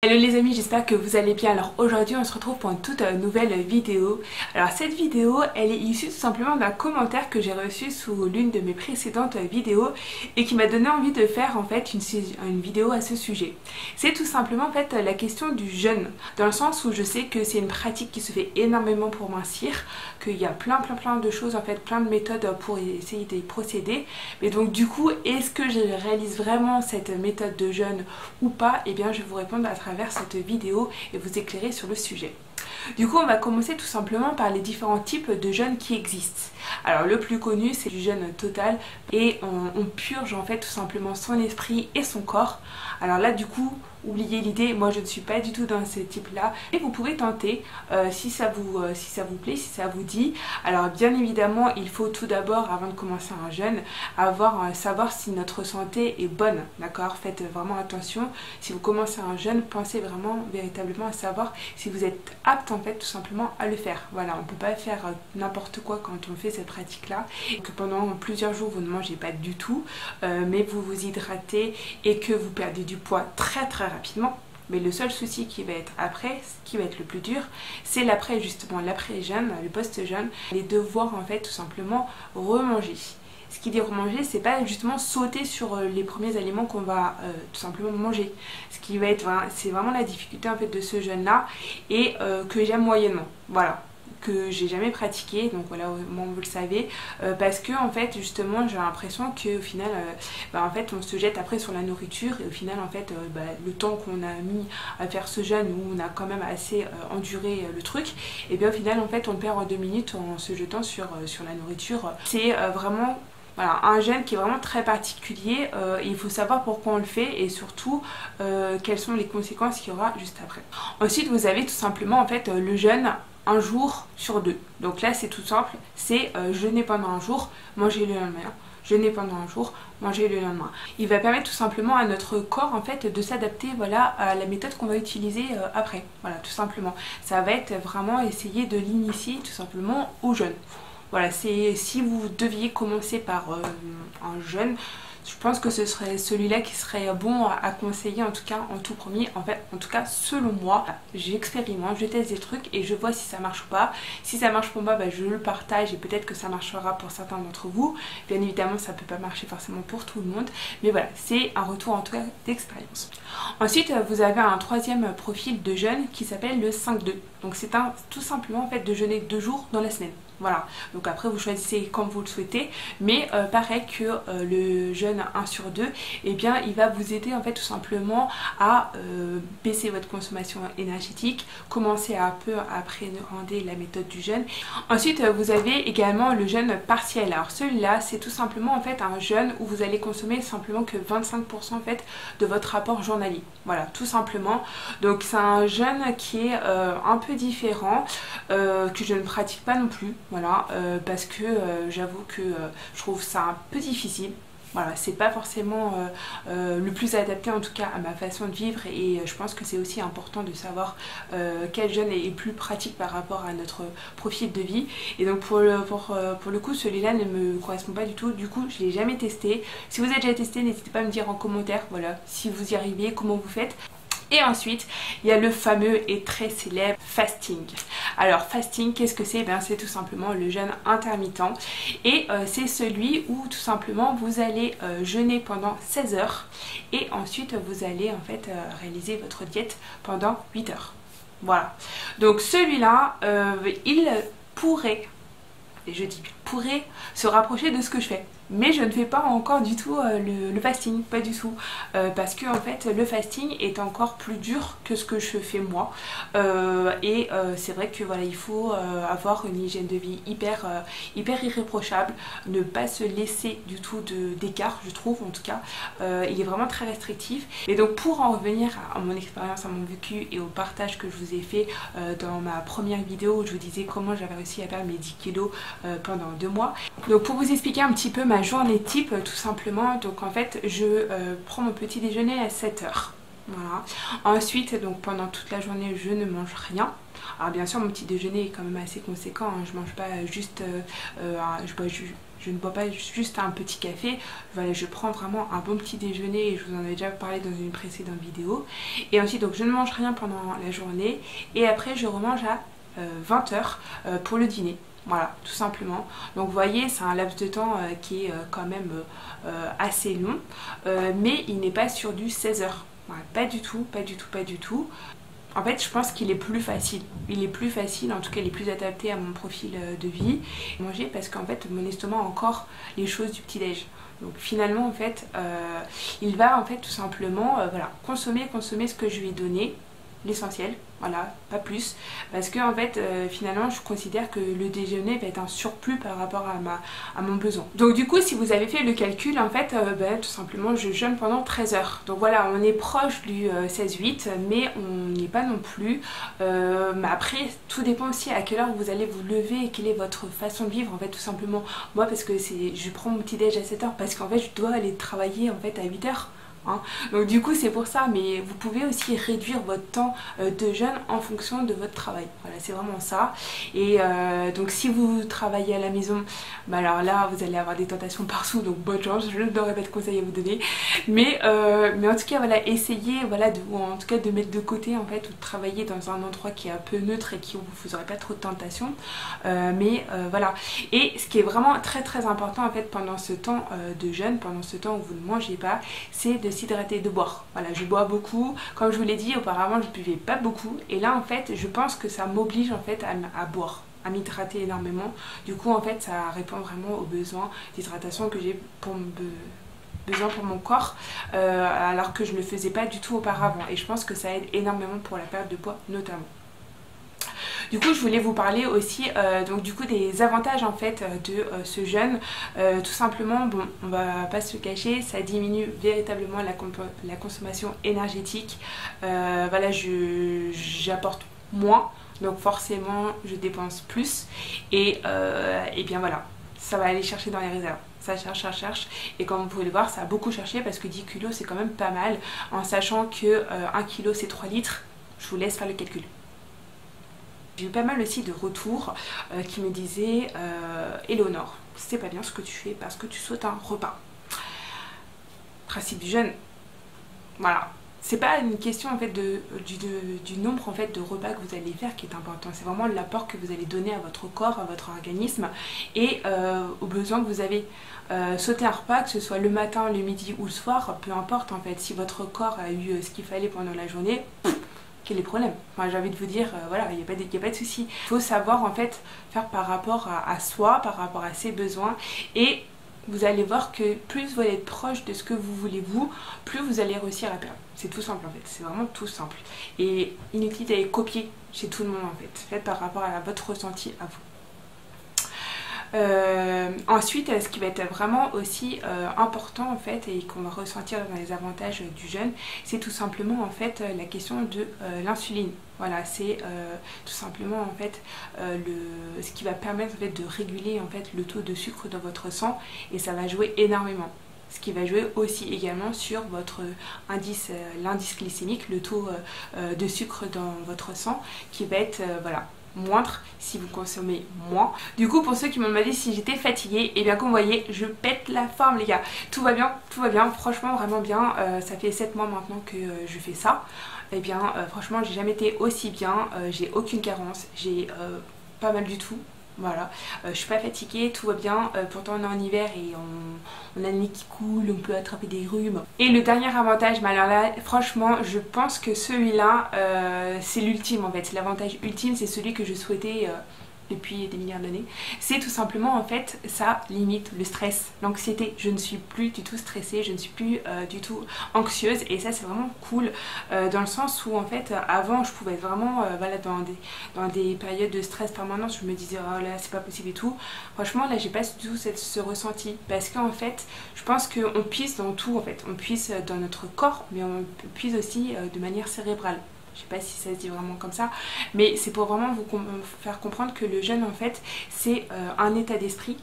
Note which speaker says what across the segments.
Speaker 1: Hello les amis, j'espère que vous allez bien. Alors aujourd'hui on se retrouve pour une toute nouvelle vidéo. Alors cette vidéo elle est issue tout simplement d'un commentaire que j'ai reçu sous l'une de mes précédentes vidéos et qui m'a donné envie de faire en fait une vidéo à ce sujet. C'est tout simplement en fait la question du jeûne, dans le sens où je sais que c'est une pratique qui se fait énormément pour mincir, qu'il y a plein de choses en fait, plein de méthodes pour essayer d'y procéder. Mais donc du coup, est-ce que je réalise vraiment cette méthode de jeûne ou pas? Et bien je vais vous répondre à travers cette vidéo et vous éclairer sur le sujet. Du coup, on va commencer tout simplement par les différents types de jeûne qui existent. Alors le plus connu c'est du jeûne total et on purge en fait tout simplement son esprit et son corps. Alors là du coup, oubliez l'idée, moi je ne suis pas du tout dans ce type là et vous pouvez tenter si ça vous plaît, si ça vous dit. Alors bien évidemment il faut tout d'abord, avant de commencer un jeûne, savoir si notre santé est bonne, d'accord? Faites vraiment attention, si vous commencez un jeûne, pensez vraiment véritablement à savoir si vous êtes apte en fait tout simplement à le faire. Voilà, on ne peut pas faire n'importe quoi quand on fait cette pratique là, et que pendant plusieurs jours vous ne mangez pas du tout, mais vous vous hydratez et que vous perdez du poids très rapidement. Mais le seul souci qui va être après, ce qui va être le plus dur, c'est l'après, justement, l'après-jeûne, le post-jeûne, et devoir en fait tout simplement remanger. Ce qui dit remanger, c'est pas justement sauter sur les premiers aliments qu'on va tout simplement manger. Ce qui va être, c'est vraiment la difficulté en fait de ce jeûne là, et que j'aime moyennement. Voilà, que j'ai jamais pratiqué, donc voilà, au moins vous le savez, parce que en fait justement j'ai l'impression qu'au final en fait on se jette après sur la nourriture, et au final en fait le temps qu'on a mis à faire ce jeûne, où on a quand même assez enduré le truc, et bien au final en fait on le perd en 2 minutes en se jetant sur la nourriture. C'est vraiment voilà, un jeûne qui est vraiment très particulier, il faut savoir pourquoi on le fait et surtout quelles sont les conséquences qu'il y aura juste après. Ensuite vous avez tout simplement en fait le jeûne un jour sur 2. Donc là c'est tout simple, c'est jeûner pendant un jour, manger le lendemain. Jeûner pendant un jour, manger le lendemain. Il va permettre tout simplement à notre corps en fait de s'adapter, voilà, à la méthode qu'on va utiliser après. Voilà, tout simplement. Ça va être vraiment essayer de l'initier tout simplement au jeûne. Voilà, c'est si vous deviez commencer par un jeûne, je pense que ce serait celui-là qui serait bon à conseiller, en tout cas en tout premier. En fait, en tout cas selon moi, j'expérimente, je teste des trucs et je vois si ça marche ou pas. Si ça marche pour moi, je le partage et peut-être que ça marchera pour certains d'entre vous. Bien évidemment, ça peut pas marcher forcément pour tout le monde, mais voilà, c'est un retour en tout cas d'expérience. Ensuite, vous avez un troisième profil de jeûne qui s'appelle le 5-2. Donc c'est tout simplement en fait de jeûner 2 jours dans la semaine. Voilà, donc après vous choisissez comme vous le souhaitez, mais pareil que le jeûne 1 sur 2, et bien il va vous aider en fait tout simplement à baisser votre consommation énergétique, commencer à un peu à appréhender la méthode du jeûne. Ensuite vous avez également le jeûne partiel. Alors celui-là c'est tout simplement en fait un jeûne où vous allez consommer simplement que 25% en fait de votre apport journalier. Voilà, tout simplement. Donc c'est un jeûne qui est un peu différent, que je ne pratique pas non plus. Voilà, parce que j'avoue que je trouve ça un peu difficile. Voilà, c'est pas forcément le plus adapté en tout cas à ma façon de vivre, et je pense que c'est aussi important de savoir quel jeûne est plus pratique par rapport à notre profil de vie. Et donc pour le coup celui-là ne me correspond pas du tout, du coup je l'ai jamais testé. Si vous avez déjà testé, n'hésitez pas à me dire en commentaire, voilà, si vous y arrivez, comment vous faites. Et ensuite, il y a le fameux et très célèbre fasting. Alors fasting, qu'est-ce que c'est? C'est tout simplement le jeûne intermittent. Et c'est celui où tout simplement vous allez jeûner pendant 16 heures. Et ensuite vous allez en fait réaliser votre diète pendant 8 heures. Voilà. Donc celui-là, il pourrait, et je dis pourrait, se rapprocher de ce que je fais. Mais je ne fais pas encore du tout le fasting, pas du tout, parce que en fait le fasting est encore plus dur que ce que je fais moi, c'est vrai que voilà, il faut avoir une hygiène de vie hyper irréprochable, ne pas se laisser du tout d'écart, je trouve en tout cas. Il est vraiment très restrictif. Et donc pour en revenir à mon expérience, à mon vécu et au partage que je vous ai fait dans ma première vidéo où je vous disais comment j'avais réussi à perdre mes 10 kilos pendant 2 mois. Donc pour vous expliquer un petit peu ma journée type tout simplement, donc en fait je prends mon petit déjeuner à 7 heures. Voilà. Ensuite donc pendant toute la journée je ne mange rien. Alors bien sûr mon petit déjeuner est quand même assez conséquent, hein. Je mange pas juste, je bois je ne bois pas juste un petit café, voilà, je prends vraiment un bon petit déjeuner et je vous en avais déjà parlé dans une précédente vidéo. Et ensuite donc je ne mange rien pendant la journée et après je remange à 20 h pour le dîner. Voilà, tout simplement. Donc vous voyez, c'est un laps de temps qui est quand même assez long, mais il n'est pas sur du 16 h. Voilà, pas du tout, pas du tout, pas du tout. En fait, je pense qu'il est plus facile. Il est plus facile, en tout cas, il est plus adapté à mon profil de vie. Manger parce qu'en fait, mon estomac a encore les choses du petit-déj. Donc finalement, en fait, il va en fait tout simplement voilà, consommer ce que je lui ai donné, l'essentiel, voilà, pas plus, parce que en fait finalement je considère que le déjeuner va être un surplus par rapport à mon besoin. Donc du coup si vous avez fait le calcul en fait tout simplement je jeûne pendant 13 h. Donc voilà, on est proche du 16-8 mais on n'y est pas non plus, mais après tout dépend aussi à quelle heure vous allez vous lever et quelle est votre façon de vivre en fait tout simplement. Moi parce que je prends mon petit déj à 7 h parce qu'en fait je dois aller travailler en fait à 8 h. Hein. Donc du coup c'est pour ça, mais vous pouvez aussi réduire votre temps de jeûne en fonction de votre travail. Voilà, c'est vraiment ça. Et donc si vous travaillez à la maison, bah alors là vous allez avoir des tentations partout, donc bonne chance, je n'aurai pas de conseils à vous donner. Mais en tout cas voilà, essayez voilà, ou en tout cas de mettre de côté en fait, ou de travailler dans un endroit qui est un peu neutre et qui vous n'aurez pas trop de tentations. Voilà. Et ce qui est vraiment très très important en fait pendant ce temps de jeûne, pendant ce temps où vous ne mangez pas, c'est de s'hydrater, de boire. Voilà, je bois beaucoup. Comme je vous l'ai dit, auparavant, je ne buvais pas beaucoup. Et là, en fait, je pense que ça m'oblige en fait à boire, à m'hydrater énormément. Du coup, en fait, ça répond vraiment aux besoins d'hydratation que j'ai besoin pour mon corps, alors que je ne le faisais pas du tout auparavant. Et je pense que ça aide énormément pour la perte de poids, notamment. Du coup je voulais vous parler aussi donc du coup des avantages en fait de ce jeûne. Tout simplement, bon, on va pas se le cacher, ça diminue véritablement la consommation énergétique. Voilà, j'apporte moins, donc forcément je dépense plus et bien voilà, ça va aller chercher dans les réserves. Ça cherche et comme vous pouvez le voir ça a beaucoup cherché parce que 10 kg c'est quand même pas mal, en sachant que 1 kg c'est 3 litres. Je vous laisse faire le calcul. J'ai eu pas mal aussi de retours qui me disaient Éléonore, c'est pas bien ce que tu fais parce que tu sautes un repas. Principe du jeûne, voilà. C'est pas une question en fait du nombre en fait de repas que vous allez faire qui est important. C'est vraiment l'apport que vous allez donner à votre corps, à votre organisme et aux besoins que vous avez. Sauter un repas, que ce soit le matin, le midi ou le soir, peu importe en fait. Si votre corps a eu ce qu'il fallait pendant la journée, quel est le problème? Enfin, j'ai envie de vous dire, voilà, il n'y a pas de souci. Il faut savoir en fait faire par rapport à soi, par rapport à ses besoins et vous allez voir que plus vous allez être proche de ce que vous voulez vous, plus vous allez réussir à perdre. C'est tout simple en fait, c'est vraiment tout simple. Et inutile d'aller copier chez tout le monde en fait. Faites par rapport à votre ressenti à vous. Ensuite, ce qui va être vraiment aussi important en fait et qu'on va ressentir dans les avantages du jeûne, c'est tout simplement en fait la question de l'insuline. Voilà, c'est tout simplement en fait ce qui va permettre en fait de réguler en fait le taux de sucre dans votre sang et ça va jouer énormément. Ce qui va jouer aussi également sur votre indice, l'indice glycémique, le taux de sucre dans votre sang qui va être voilà, moindre si vous consommez moins. Du coup pour ceux qui m'ont demandé si j'étais fatiguée, et bien comme vous voyez je pète la forme les gars, tout va bien, franchement vraiment bien. Ça fait 7 mois maintenant que je fais ça, et bien franchement j'ai jamais été aussi bien, j'ai aucune carence, j'ai pas mal du tout. Voilà, je suis pas fatiguée, tout va bien, pourtant on est en hiver et on a le nez qui coule, on peut attraper des rhumes. Et le dernier avantage, mais alors là franchement je pense que celui-là c'est l'ultime en fait, c'est l'avantage ultime, c'est celui que je souhaitais depuis des milliards d'années. C'est tout simplement en fait ça limite le stress, l'anxiété. Je ne suis plus du tout stressée, je ne suis plus du tout anxieuse et ça c'est vraiment cool dans le sens où en fait avant je pouvais être vraiment voilà, dans des périodes de stress permanent, je me disais oh là c'est pas possible et tout. Franchement là j'ai pas du tout ce ressenti parce qu'en fait je pense qu'on puise dans tout en fait, on puise dans notre corps mais on puise aussi de manière cérébrale. Je sais pas si ça se dit vraiment comme ça, mais c'est pour vraiment vous faire comprendre que le jeûne en fait c'est un état d'esprit,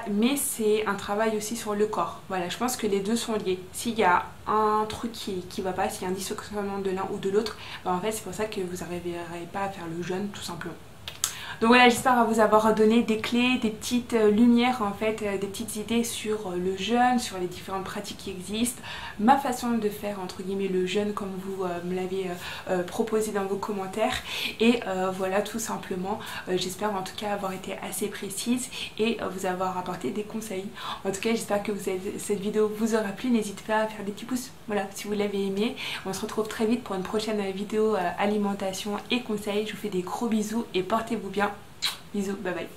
Speaker 1: mais c'est un travail aussi sur le corps. Voilà, je pense que les deux sont liés. S'il y a un truc qui va pas, s'il y a un dysfonctionnement de l'un ou de l'autre, bah en fait c'est pour ça que vous n'arriverez pas à faire le jeûne tout simplement. Donc voilà, j'espère vous avoir donné des clés, des petites lumières en fait, des petites idées sur le jeûne, sur les différentes pratiques qui existent, ma façon de faire entre guillemets le jeûne comme vous me l'avez proposé dans vos commentaires. Et voilà, tout simplement, j'espère en tout cas avoir été assez précise et vous avoir apporté des conseils. En tout cas, j'espère que cette vidéo vous aura plu. N'hésitez pas à faire des petits pouces, voilà, si vous l'avez aimé. On se retrouve très vite pour une prochaine vidéo alimentation et conseils. Je vous fais des gros bisous et portez-vous bien. Bisous, bye bye.